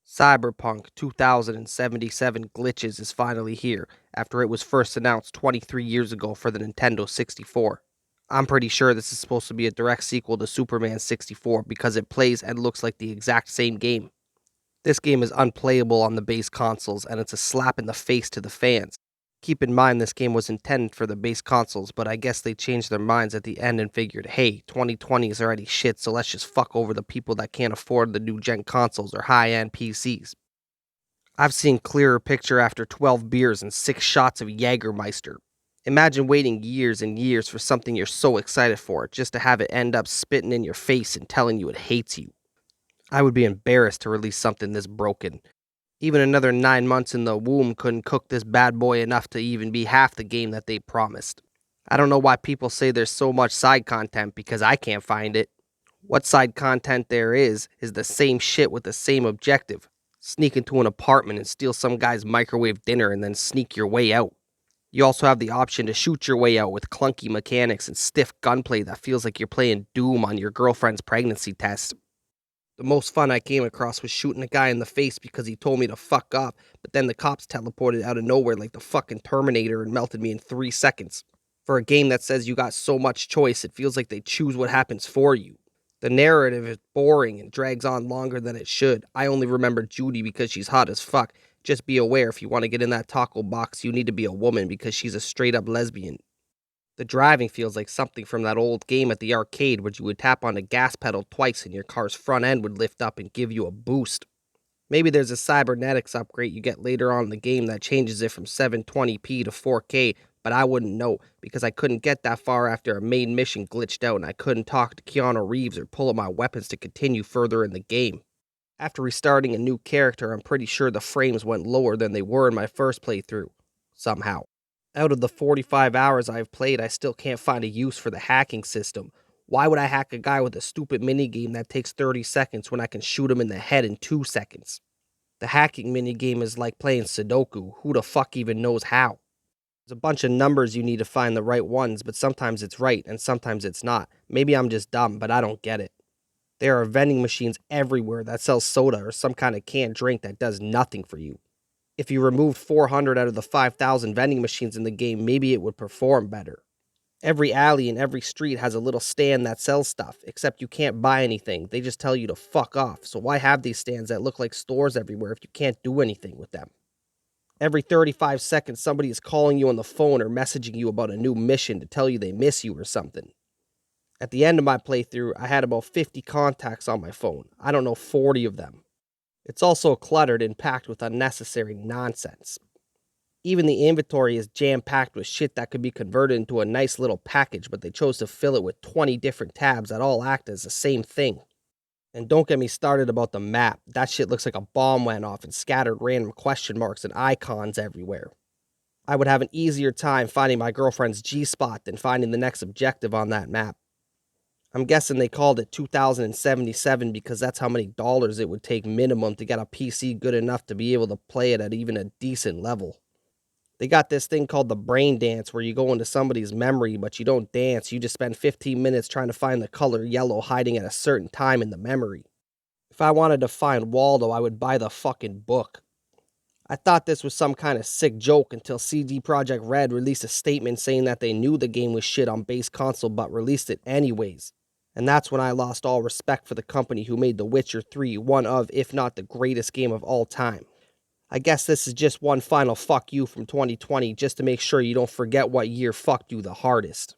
Cyberpunk 2077 Glitches is finally here, after it was first announced 23 years ago for the Nintendo 64. I'm pretty sure this is supposed to be a direct sequel to Superman 64 because it plays and looks like the exact same game. This game is unplayable on the base consoles and it's a slap in the face to the fans. Keep in mind this game was intended for the base consoles, but I guess they changed their minds at the end and figured, hey, 2020 is already shit, so let's just fuck over the people that can't afford the new gen consoles or high-end PCs. I've seen clearer picture after 12 beers and 6 shots of Jägermeister. Imagine waiting years and years for something you're so excited for, just to have it end up spitting in your face and telling you it hates you. I would be embarrassed to release something this broken. Even another 9 months in the womb couldn't cook this bad boy enough to even be half the game that they promised. I don't know why people say there's so much side content because I can't find it. What side content there is the same shit with the same objective. Sneak into an apartment and steal some guy's microwave dinner and then sneak your way out. You also have the option to shoot your way out with clunky mechanics and stiff gunplay that feels like you're playing Doom on your girlfriend's pregnancy test. The most fun I came across was shooting a guy in the face because he told me to fuck off, but then the cops teleported out of nowhere like the fucking Terminator and melted me in 3 seconds. For a game that says you got so much choice, it feels like they choose what happens for you. The narrative is boring and drags on longer than it should. I only remember Judy because she's hot as fuck. Just be aware if you want to get in that taco box, you need to be a woman because she's a straight up lesbian. The driving feels like something from that old game at the arcade where you would tap on the gas pedal twice and your car's front end would lift up and give you a boost. Maybe there's a cybernetics upgrade you get later on in the game that changes it from 720p to 4K, but I wouldn't know because I couldn't get that far after a main mission glitched out and I couldn't talk to Keanu Reeves or pull up my weapons to continue further in the game. After restarting a new character, I'm pretty sure the frames went lower than they were in my first playthrough. Somehow. Out of the 45 hours I've played, I still can't find a use for the hacking system. Why would I hack a guy with a stupid minigame that takes 30 seconds when I can shoot him in the head in 2 seconds? The hacking minigame is like playing Sudoku. Who the fuck even knows how? There's a bunch of numbers you need to find the right ones, but sometimes it's right and sometimes it's not. Maybe I'm just dumb, but I don't get it. There are vending machines everywhere that sell soda or some kind of canned drink that does nothing for you. If you removed 400 out of the 5,000 vending machines in the game, maybe it would perform better. Every alley and every street has a little stand that sells stuff, except you can't buy anything. They just tell you to fuck off. So why have these stands that look like stores everywhere if you can't do anything with them? Every 35 seconds, somebody is calling you on the phone or messaging you about a new mission to tell you they miss you or something. At the end of my playthrough, I had about 50 contacts on my phone. I don't know 40 of them. It's also cluttered and packed with unnecessary nonsense. Even the inventory is jam-packed with shit that could be converted into a nice little package, but they chose to fill it with 20 different tabs that all act as the same thing. And don't get me started about the map. That shit looks like a bomb went off and scattered random question marks and icons everywhere. I would have an easier time finding my girlfriend's G-spot than finding the next objective on that map. I'm guessing they called it 2077 because that's how many dollars it would take minimum to get a PC good enough to be able to play it at even a decent level. They got this thing called the brain dance where you go into somebody's memory, but you don't dance. You just spend 15 minutes trying to find the color yellow hiding at a certain time in the memory. If I wanted to find Waldo, I would buy the fucking book. I thought this was some kind of sick joke until CD Projekt Red released a statement saying that they knew the game was shit on base console but released it anyways. And that's when I lost all respect for the company who made The Witcher 3 one of, if not the greatest game of all time. I guess this is just one final fuck you from 2020 just to make sure you don't forget what year fucked you the hardest.